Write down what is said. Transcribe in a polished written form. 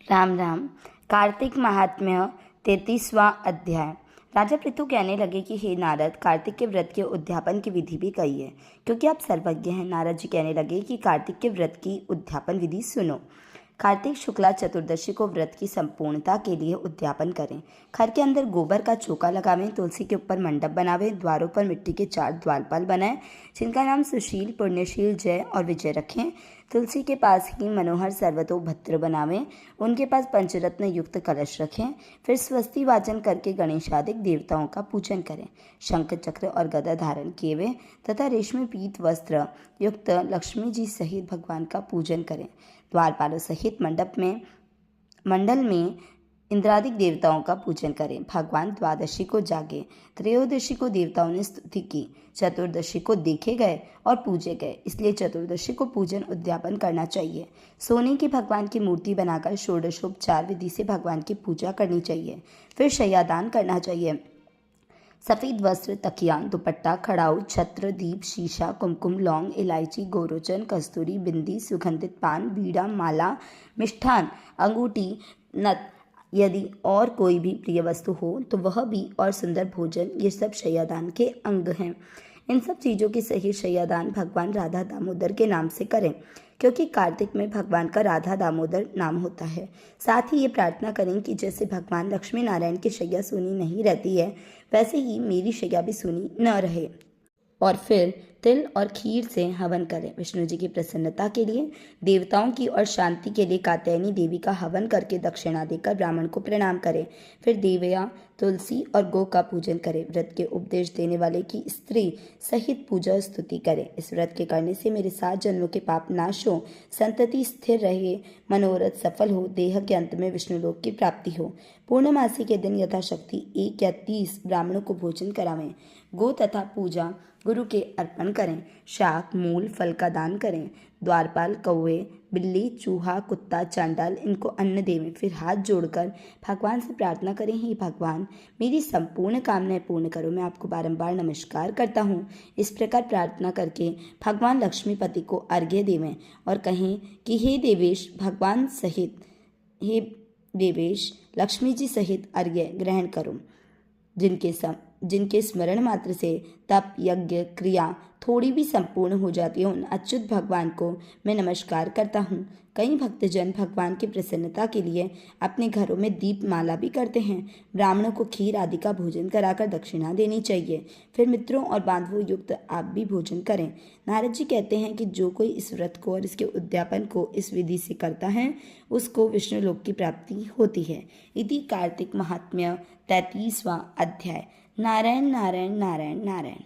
राम राम। कार्तिक महात्म्य 33वां अध्याय। राजा पृथु कहने लगे कि हे नारद, कार्तिक के व्रत के उद्यापन की विधि भी कही है, क्योंकि आप सर्वज्ञ हैं। नारद जी कहने लगे कि कार्तिक के व्रत की उद्यापन विधि सुनो। कार्तिक शुक्ला चतुर्दशी को व्रत की संपूर्णता के लिए उद्यापन करें। घर के अंदर गोबर का चौका लगावें, तुलसी के ऊपर मंडप बनावें, द्वारों पर मिट्टी के 4 द्वारपाल बनाएं, जिनका नाम सुशील, पुण्यशील, जय और विजय रखें। तुलसी के पास ही मनोहर सर्वतोभद्र बनावें, उनके पास पंचरत्न युक्त कलश रखें। फिर स्वस्ति वाचन करके गणेशादिक देवताओं का पूजन करें। शंख चक्र और गदा धारण किए हुए तथा रेशमी पीत वस्त्र युक्त लक्ष्मी जी सहित भगवान का पूजन करें। द्वारपालों सहित मंडल में इंद्रादिक देवताओं का पूजन करें। भगवान द्वादशी को जागे, त्रयोदशी को देवताओं ने स्तुति की, चतुर्दशी को देखे गए और पूजे गए, इसलिए चतुर्दशी को पूजन उद्यापन करना चाहिए। सोने की भगवान की मूर्ति बनाकर षोडशोपचार विधि से भगवान की पूजा करनी चाहिए। फिर शय्यादान करना चाहिए। सफ़ेद वस्त्र, तकिया, दुपट्टा, खड़ाऊ, छत्र, दीप, शीशा, कुमकुम, लौंग, इलायची, गोरोचन, कस्तूरी, बिंदी, सुगंधित पान, बीड़ा, माला, मिष्ठान, अंगूठी, नथ, यदि और कोई भी प्रिय वस्तु हो तो वह भी, और सुंदर भोजन, ये सब शय्यादान के अंग हैं। इन सब चीज़ों की सही शय्यादान भगवान राधा दामोदर के नाम से करें, क्योंकि कार्तिक में भगवान का राधा दामोदर नाम होता है। साथ ही ये प्रार्थना करें कि जैसे भगवान लक्ष्मी नारायण की शैया सूनी नहीं रहती है, वैसे ही मेरी शैया भी सूनी न रहे। और फिर तिल और खीर से हवन करें। विष्णु जी की प्रसन्नता के लिए, देवताओं की और शांति के लिए कात्यायनी देवी का हवन करके दक्षिणा देकर ब्राह्मण को प्रणाम करें। फिर देवया, तुलसी और गौ का पूजन करें। व्रत के उपदेश देने वाले की स्त्री सहित पूजा स्तुति करें। इस व्रत के करने से मेरे 7 जन्मों के पाप नाश हो, संतति स्थिर रहे, मनोरथ सफल हो, देह के अंत में विष्णु लोक की प्राप्ति हो। पूर्णमासी के दिन यथाशक्ति 1 या 30 ब्राह्मणों को भोजन करावें। गो तथा पूजा गुरु के अर्पण करें। शाक, मूल, फल का दान करें। द्वारपाल, कौवे, बिल्ली, चूहा, कुत्ता, चांडाल, इनको अन्न देवें। फिर हाथ जोड़कर भगवान से प्रार्थना करें, हे भगवान, मेरी संपूर्ण कामनाएं पूर्ण करो। मैं आपको बारंबार नमस्कार करता हूँ। इस प्रकार प्रार्थना करके भगवान लक्ष्मीपति को अर्घ्य देवें और कहें कि हे देवेश लक्ष्मी जी सहित अर्घ्य ग्रहण करो। जिनके स्मरण मात्र से तप, यज्ञ, क्रिया थोड़ी भी संपूर्ण हो जाती है, उन अच्युत भगवान को मैं नमस्कार करता हूँ। कई भक्तजन भगवान की प्रसन्नता के लिए अपने घरों में दीप माला भी करते हैं। ब्राह्मणों को खीर आदि का भोजन कराकर दक्षिणा देनी चाहिए। फिर मित्रों और बांधवों युक्त आप भी भोजन करें। नारद जी कहते हैं कि जो कोई इस व्रत को और इसके उद्यापन को इस विधि से करता है, उसको विष्णु लोक की प्राप्ति होती है। इति कार्तिक महात्म्य 33वां अध्याय। नारायण नारायण नारायण नारायण।